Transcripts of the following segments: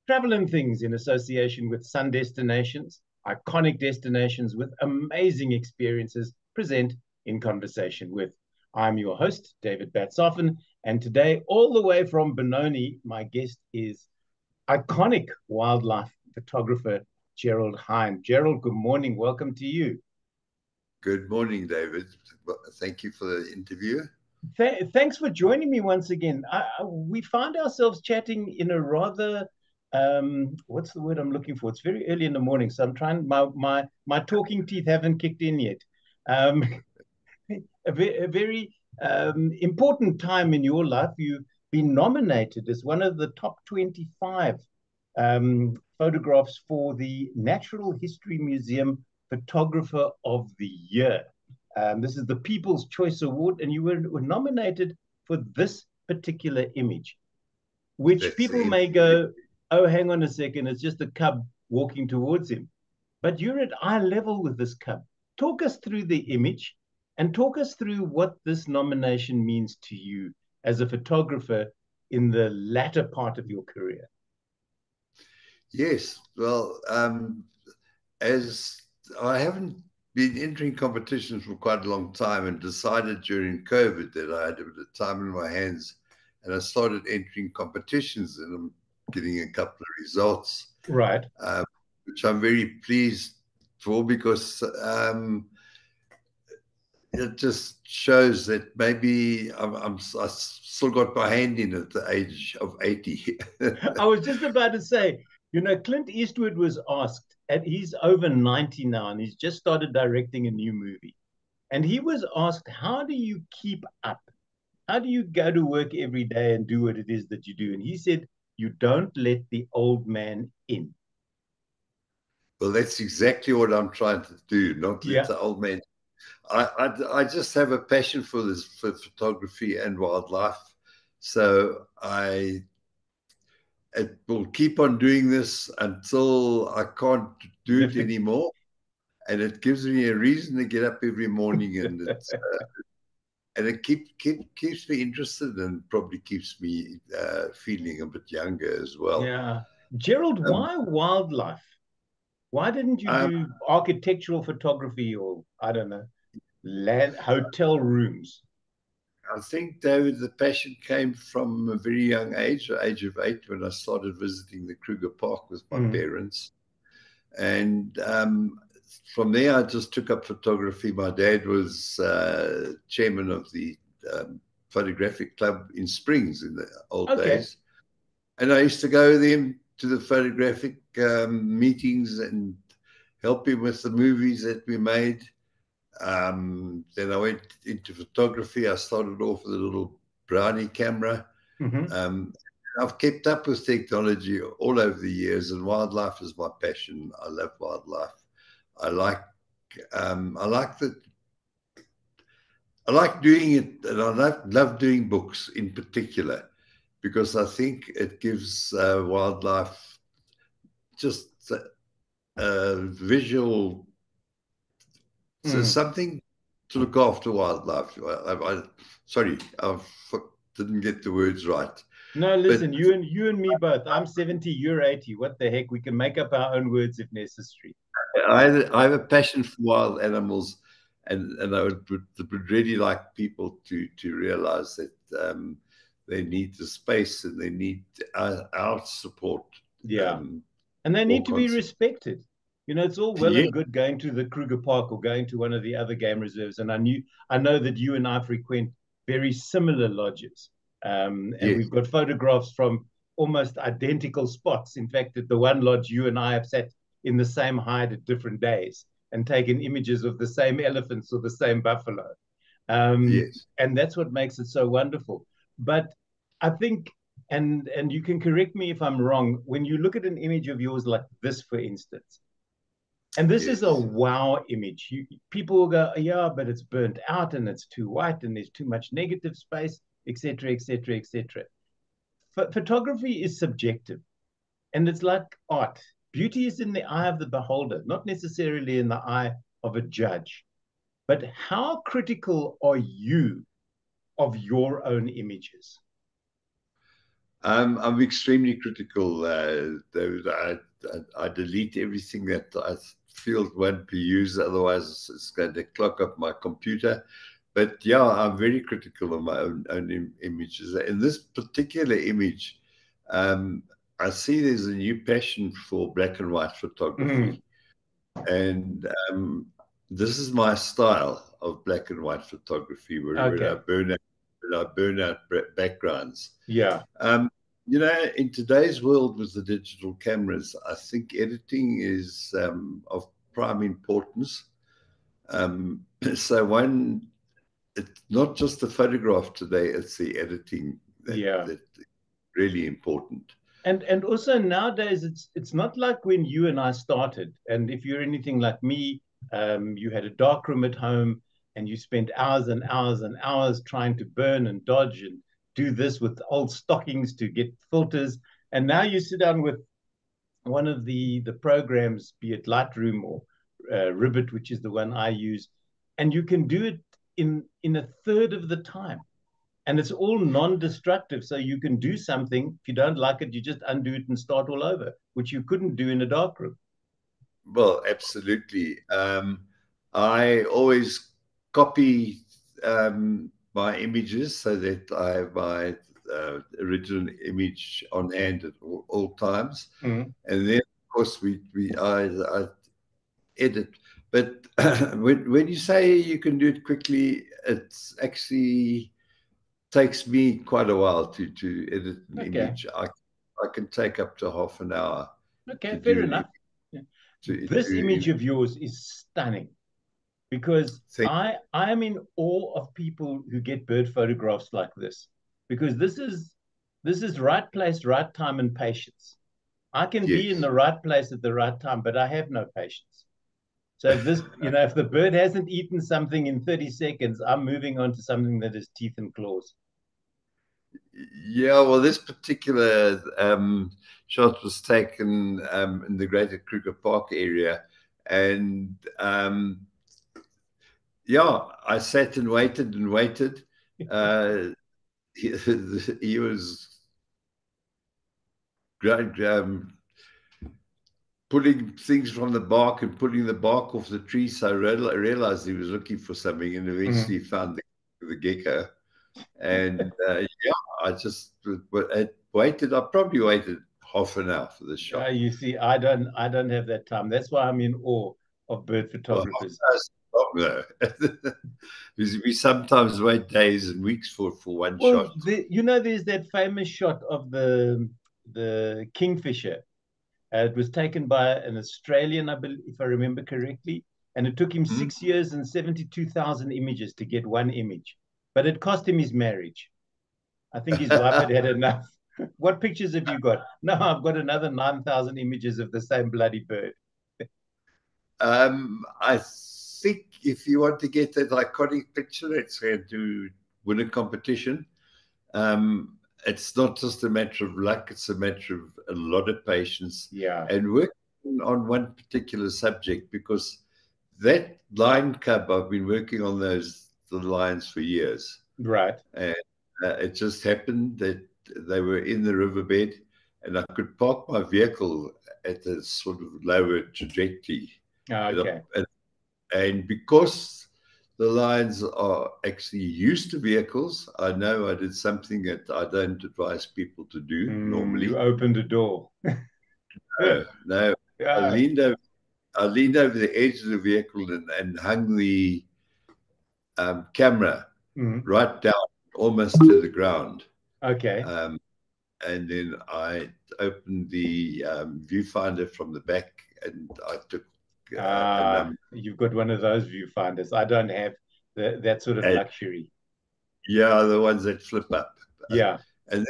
Travel and Things in association with Sun Destinations, iconic destinations with amazing experiences, present In Conversation With. I'm your host, David Batsoffen, and today, all the way from Benoni, my guest is iconic wildlife photographer Gerald Hinde. Gerald, good morning. Welcome to you. Good morning, David. Thank you for the interview. Thanks for joining me once again. We find ourselves chatting in a rather what's the word I'm looking for? It's very early in the morning, so I'm trying. My talking teeth haven't kicked in yet. Um, a very important time in your life. You've been nominated as one of the top 25 photographs for the Natural History Museum Photographer of the Year. This is the People's Choice Award, and you were nominated for this particular image, which That's people may go, oh, hang on a second, it's just a cub walking towards him. But you're at eye level with this cub. Talk us through the image and talk us through what this nomination means to you as a photographer in the latter part of your career. Yes. Well, as I haven't been entering competitions for quite a long time and decided during COVID that I had a bit of time in my hands, and I started entering competitions, and I'm getting a couple of results. Right. Which I'm very pleased for, because it just shows that maybe I still got my hand in at the age of 80. I was just about to say, Clint Eastwood was asked, and he's over 90 now, and he's just started directing a new movie. And he was asked, how do you keep up? How do you go to work every day and do what it is that you do? And he said, you don't let the old man in. Well, that's exactly what I'm trying to do, not let Yeah. the old man. I just have a passion for this, for photography and wildlife. So it will keep on doing this until I can't do it anymore. And it gives me a reason to get up every morning, and it keeps me interested, and probably keeps me feeling a bit younger as well. Yeah. Gerald, why wildlife? Why didn't you do architectural photography, or, I don't know, land hotel rooms? I think, David, the passion came from a very young age, the age of 8, when I started visiting the Kruger Park with my parents. And from there, I just took up photography. My dad was chairman of the photographic club in Springs in the old days. And I used to go with him to the photographic meetings and help him with the movies that we made. Then I went into photography. I started off with a little brownie camera. I've kept up with technology all over the years, and wildlife is my passion. I love wildlife. I like doing it, and I love doing books in particular, because I think it gives wildlife just visual. So something to look after wildlife. Sorry, I didn't get the words right. No, listen, you and me both. I'm 70, you're 80. What the heck? We can make up our own words if necessary. I have a passion for wild animals, and I would really like people to realize that they need the space, and they need our support. Yeah. And they need to be respected. It's all well and good going to the Kruger Park or going to one of the other game reserves. And I know that you and I frequent very similar lodges. And we've got photographs from almost identical spots. In fact, at the one lodge, you and I have sat in the same hide at different days and taken images of the same elephants or the same buffalo. And that's what makes it so wonderful. But I think, and you can correct me if I'm wrong, when you look at an image of yours like this, for instance, and this is a wow image, people will go, yeah, but it's burnt out and it's too white and there's too much negative space, etc., etc., etc. Photography is subjective, and it's like art. Beauty is in the eye of the beholder, not necessarily in the eye of a judge. But how critical are you of your own images? I'm extremely critical. I delete everything that I feel won't be used. Otherwise, it's going to clog up my computer. But yeah, I'm very critical of my own images. In this particular image, I see there's a new passion for black and white photography. And this is my style of black and white photography, where I burn out backgrounds. Yeah. You know, in today's world with the digital cameras, I think editing is of prime importance. So it's not just the photograph today; it's the editing that really important. And also nowadays, it's not like when you and I started. And if you're anything like me, you had a dark room at home and you spent hours and hours and hours trying to burn and dodge and do this with old stockings to get filters. And now you sit down with one of the programs, be it Lightroom or Ribbit, which is the one I use, and you can do it in a third of the time. And it's all non-destructive. So you can do something. If you don't like it, you just undo it and start all over, which you couldn't do in a darkroom. Well, absolutely. I always copy my images so that I have my original image on hand at all times. And then, of course, I edit. But when you say you can do it quickly, it's actually takes me quite a while to edit an image. I can take up to half an hour. Okay, fair enough. This image of yours is stunning, because I am in awe of people who get bird photographs like this, because this is right place, right time, and patience. I can be in the right place at the right time, but I have no patience. So if this, if the bird hasn't eaten something in 30 seconds, I'm moving on to something that is teeth and claws. Yeah, well, this particular shot was taken in the Greater Kruger Park area, and yeah, I sat and waited and waited. He was pulling things from the bark and pulling the bark off the tree. So I realized he was looking for something, and eventually found the gecko. And yeah, I just waited. I probably waited half an hour for the shot. You see, I don't have that time. That's why I'm in awe of bird photographers. Well, we sometimes wait days and weeks for one shot. There's that famous shot of the kingfisher. It was taken by an Australian, I believe, if I remember correctly, and it took him 6 years and 72,000 images to get one image. But it cost him his marriage. I think his wife had enough. What pictures have you got? No, I've got another 9,000 images of the same bloody bird. I think if you want to get that iconic picture that's going to win a competition, it's not just a matter of luck, it's a matter of a lot of patience. Yeah. And working on one particular subject, because that lion cub, I've been working on the lions for years. Right. And it just happened that they were in the riverbed, and I could park my vehicle at a sort of lower trajectory. Okay. And because the lions are actually used to vehicles, I know I did something that I don't advise people to do normally. You opened a door. No. Yeah. I leaned over the edge of the vehicle and hung the camera right down almost to the ground. Okay. And then I opened the viewfinder from the back, and I took you've got one of those viewfinders. I don't have that sort of luxury. Yeah, the ones that flip up. Yeah. And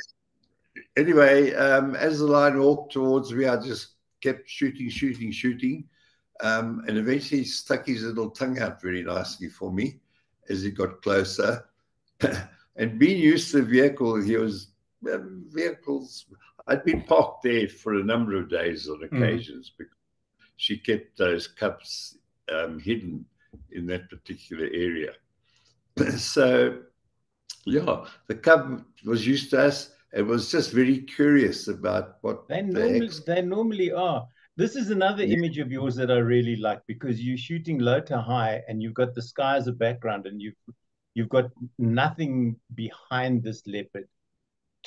anyway, as the lion walked towards me, I just kept shooting. And eventually he stuck his little tongue out very nicely for me as he got closer. And being used to the vehicle, I'd been parked there for a number of days on occasions because she kept those cubs hidden in that particular area. So, yeah, the cub was used to us, It was just very curious about what They the normally heck's. they normally are. This is another Yeah, image of yours that I really like because you're shooting low to high and you've got the sky as a background and you've got nothing behind this leopard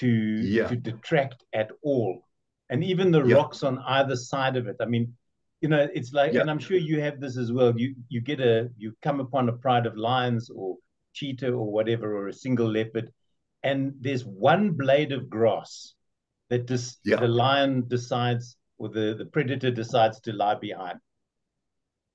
yeah, to detract at all. And even the yeah, rocks on either side of it. I mean, it's like, yeah, and I'm sure you have this as well. You come upon a pride of lions or cheetah or whatever, or a single leopard, and there's one blade of grass that yeah, the lion decides or the predator decides to lie behind.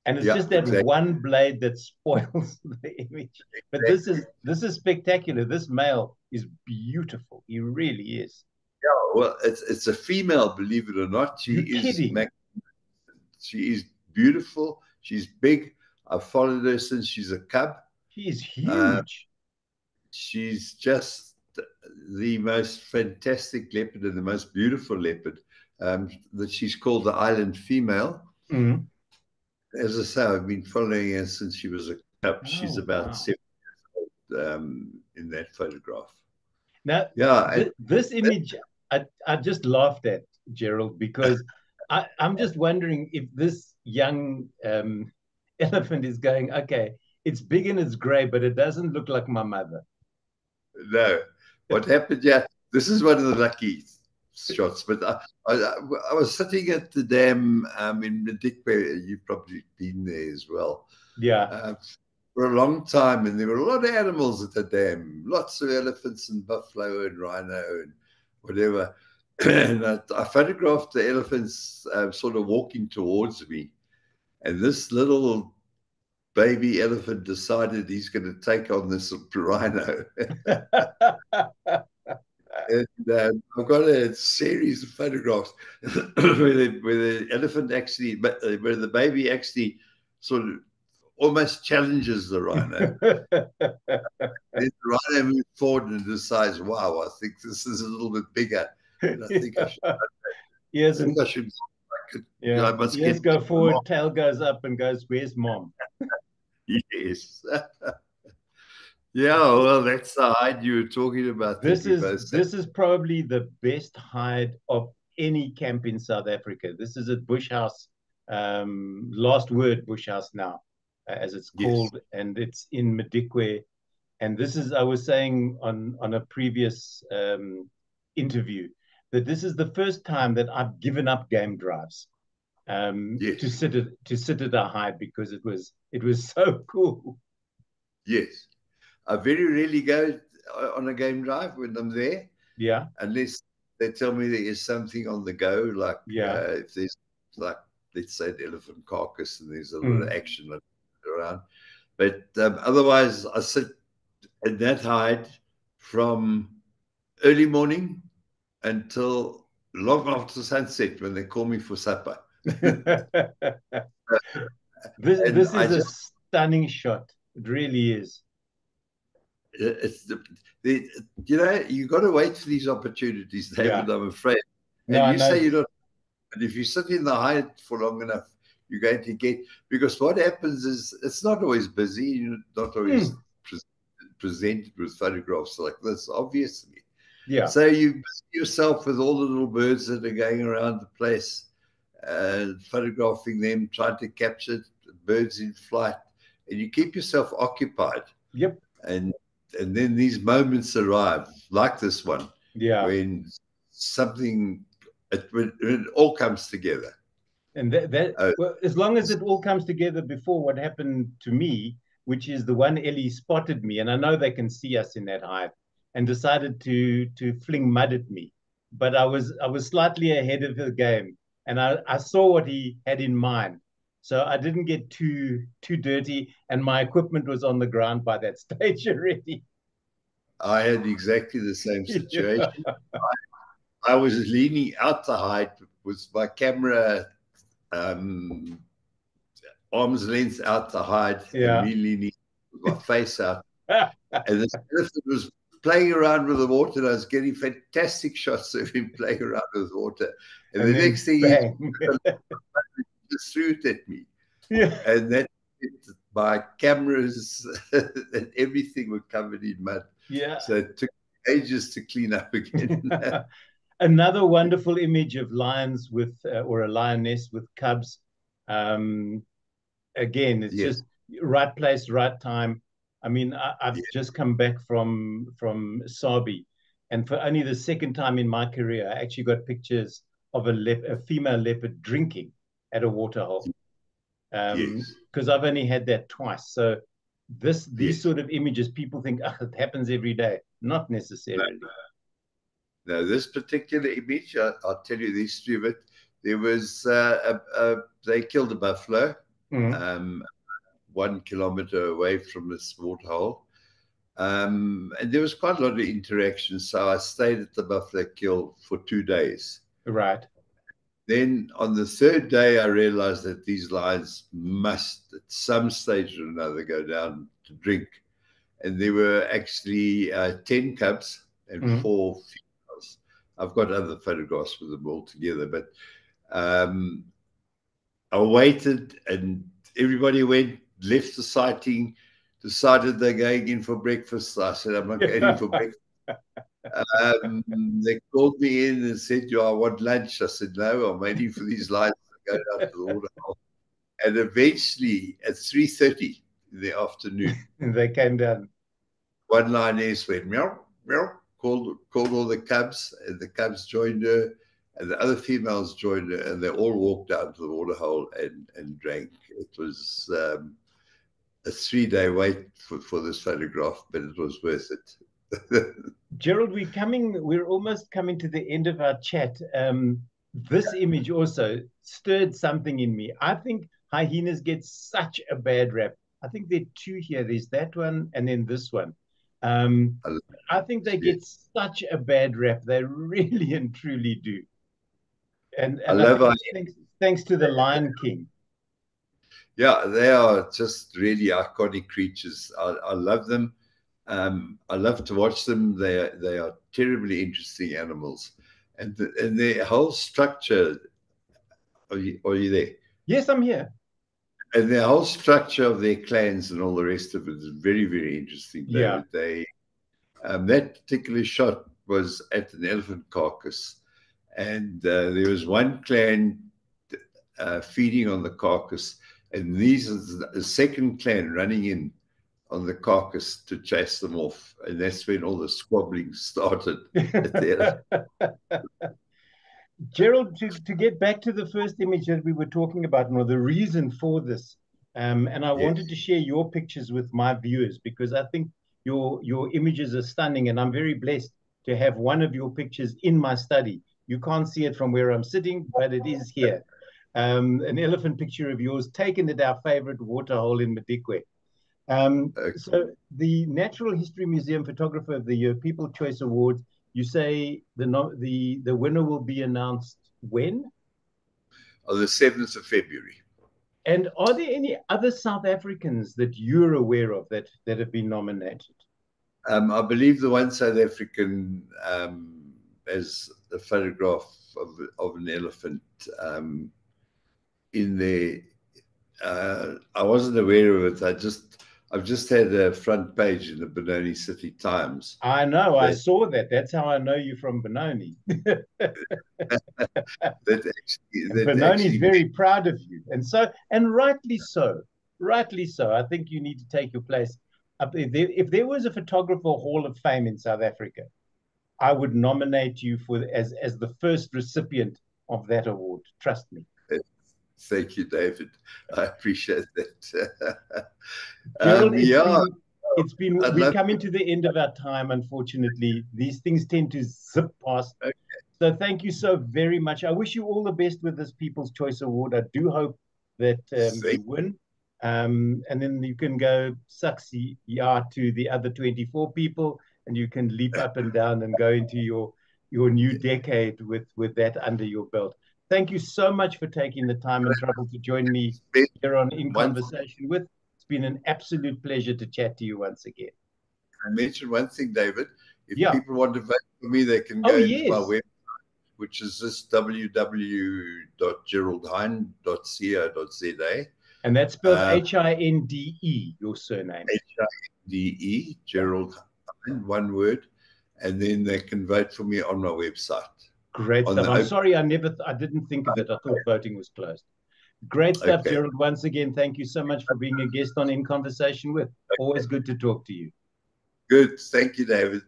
And it's yeah, just that exactly. one blade that spoils the image. But Exactly. this is spectacular. This male is beautiful. He really is. Yeah, well, it's a female, believe it or not. You're kidding. She is beautiful. She's big. I've followed her since she's a cub. He is Uh, huge. she's just the most fantastic leopard and the most beautiful leopard. That she's called the island female. Mm. As I say, I've been following her since she was a cub. She's Oh, about wow. 7 in that photograph. Now, Yeah, and this image, I just laughed at, Gerald, because I'm just wondering if this young elephant is going, okay, it's big and it's gray, but it doesn't look like my mother. no, what happened? Yeah, this is one of the lucky shots. But I was sitting at the dam in Medikwe. You've probably been there as well. Yeah. Uh, for a long time, and there were a lot of animals at the dam, lots of elephants and buffalo and rhino and whatever. And I photographed the elephants sort of walking towards me, and this little baby elephant decided he's going to take on this rhino. And I've got a series of photographs where the elephant actually, where the baby actually sort of almost challenges the rhino. Then the rhino moves forward and decides, "Wow, I think this is a little bit bigger, and I think I should. I Yes, think and I should. yeah, I must ears get go mom." forward, tail goes up, and goes, "Where's mom?" Yes. Yeah. Well, that's the hide you were talking about that we both said. This is probably the best hide of any camp in South Africa. This is at Bush House, Last Word Bush House now, as it's Yes. called, and it's in Medikwe. And this is, I was saying on a previous interview, that this is the first time that I've given up game drives Yes. to sit at a hide because it was so cool. Yes. I very rarely go on a game drive when I'm there, Yeah, unless they tell me there is something on the go, like yeah. if there's like, let's say, an elephant carcass and there's a lot of Mm. action around. But otherwise, I sit in that hide from early morning until long after sunset when they call me for supper. And This I is a just, stunning shot. It really is. it's the you got to wait for these opportunities, Yeah. David, I'm afraid. And No, you no. say you're not, and if you sit in the hide for long enough, you're going to get, because what happens is it's not always busy, you're not always Mm. presented with photographs like this, obviously. Yeah. So you busy yourself with all the little birds that are going around the place, photographing them, trying to capture birds in flight, and you keep yourself occupied. Yep. And then these moments arrive, like this one, Yeah. when something when it all comes together. And Uh, well, as long as it all comes together before what happened to me, which is the one Ellie spotted me, and I know they can see us in that hive, and decided to fling mud at me. But I was slightly ahead of the game, and I saw what he had in mind. So I didn't get too dirty, and my equipment was on the ground by that stage already. I had exactly the same Yeah. situation. I was leaning out to hide with my camera um, arm's length out to hide, and Yeah. me leaning with my face out. And this elephant was playing around with the water, and I was getting fantastic shots of him playing around with water. And the And next then thing he bang. just threw it at me. Yeah. And that my cameras and everything were covered in mud. Yeah. So it took ages to clean up again. Another wonderful image of lions with, or a lioness with cubs. Again, it's Yes. just right place, right time. I mean, I've Yeah. just come back from Sabi, and for only the second time in my career, I actually got pictures of a female leopard drinking at a waterhole. Yes. Because I've only had that twice. So these Yes. sort of images, people think, oh, it happens every day. Not necessarily. No, this particular image, I'll tell you the history of it. There was they killed a buffalo, Mm. 1 kilometer away from this waterhole. And there was quite a lot of interaction. So I stayed at the buffalo kill for 2 days. Right. Then on the third day, I realized that these lions must, at some stage or another, go down to drink. And there were actually 10 cubs and 4 females. I've got other photographs with them all together, but I waited and everybody went, left the sighting, decided they're going in for breakfast. I said, I'm not going in for breakfast. They called me in and said, "Do I want lunch?" I said, "No, I'm waiting for these lions to go down to the waterhole." And eventually, at 3:30 in the afternoon, They came down. one lioness went meow, meow, called all the cubs, and the cubs joined her, and the other females joined her, and they all walked down to the waterhole and drank. It was a 3-day wait for this photograph, but it was worth it. Gerald, we're almost coming to the end of our chat. This image also stirred something in me. I think hyenas get such a bad rap. I think there are two here. There's that one and then this one. I think they get such a bad rap. They really and truly do. And I think it's thanks to the Lion King. Yeah, they are just really iconic creatures. I love them. I love to watch them. They are terribly interesting animals, and their whole structure. Are you there? Yes, I'm here. And the whole structure of their clans and all the rest of it is very, very interesting, David. Yeah. They that particular shot was at an elephant carcass, and there was one clan feeding on the carcass, and these is the second clan running in on the carcass to chase them off, and that's when all the squabbling started at the Gerald, to get back to the first image that we were talking about, or the reason for this, and I wanted to share your pictures with my viewers because I think your images are stunning, and I'm very blessed to have one of your pictures in my study. You can't see it from where I'm sitting, but it is here. An elephant picture of yours taken at our favorite waterhole in Madikwe. So the Natural History Museum Photographer of the Year, People Choice Awards, you say the winner will be announced when? On the 7th of February. And are there any other South Africans that you're aware of that have been nominated? I believe the one South African has a photograph of an elephant in there. I wasn't aware of it. I've just had a front page in the Benoni City Times. I know. I saw that. That's how I know you from Benoni. Benoni's very proud of you, and rightly so. Rightly so. I think you need to take your place up. If there was a photographer Hall of Fame in South Africa, I would nominate you as the first recipient of that award. Trust me. Thank you, David. I appreciate that. Gerald, we're coming to the end of our time, unfortunately. These things tend to zip past. Okay. So thank you so very much. I wish you all the best with this People's Choice Award. I do hope that you win. And then you can go succeed to the other 24 people, and you can leap up and down and go into your new decade with that under your belt. Thank you so much for taking the time and trouble to join me here on In Conversation With. It's been an absolute pleasure to chat to you once again. I mentioned one thing, David. If people want to vote for me, they can go into my website, which is this www.geraldhinde.co.za. And that's spelled Hinde, your surname. Hinde, Gerald Hinde, one word. and then they can vote for me on my website. Great stuff. I'm sorry, I didn't think of it. I thought voting was closed. Great stuff, okay. Gerald. Once again, thank you so much for being a guest on In Conversation With. Always good to talk to you. Good. Thank you, David.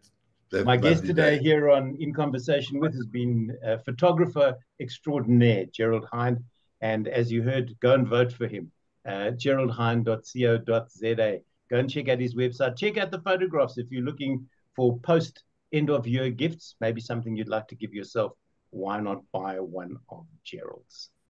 My guest today here on In Conversation With has been photographer extraordinaire, Gerald Hinde. And as you heard, go and vote for him. geraldhinde.co.za. Go and check out his website. Check out the photographs if you're looking for post-end-of-year gifts, maybe something you'd like to give yourself. Why not buy one of Gerald's?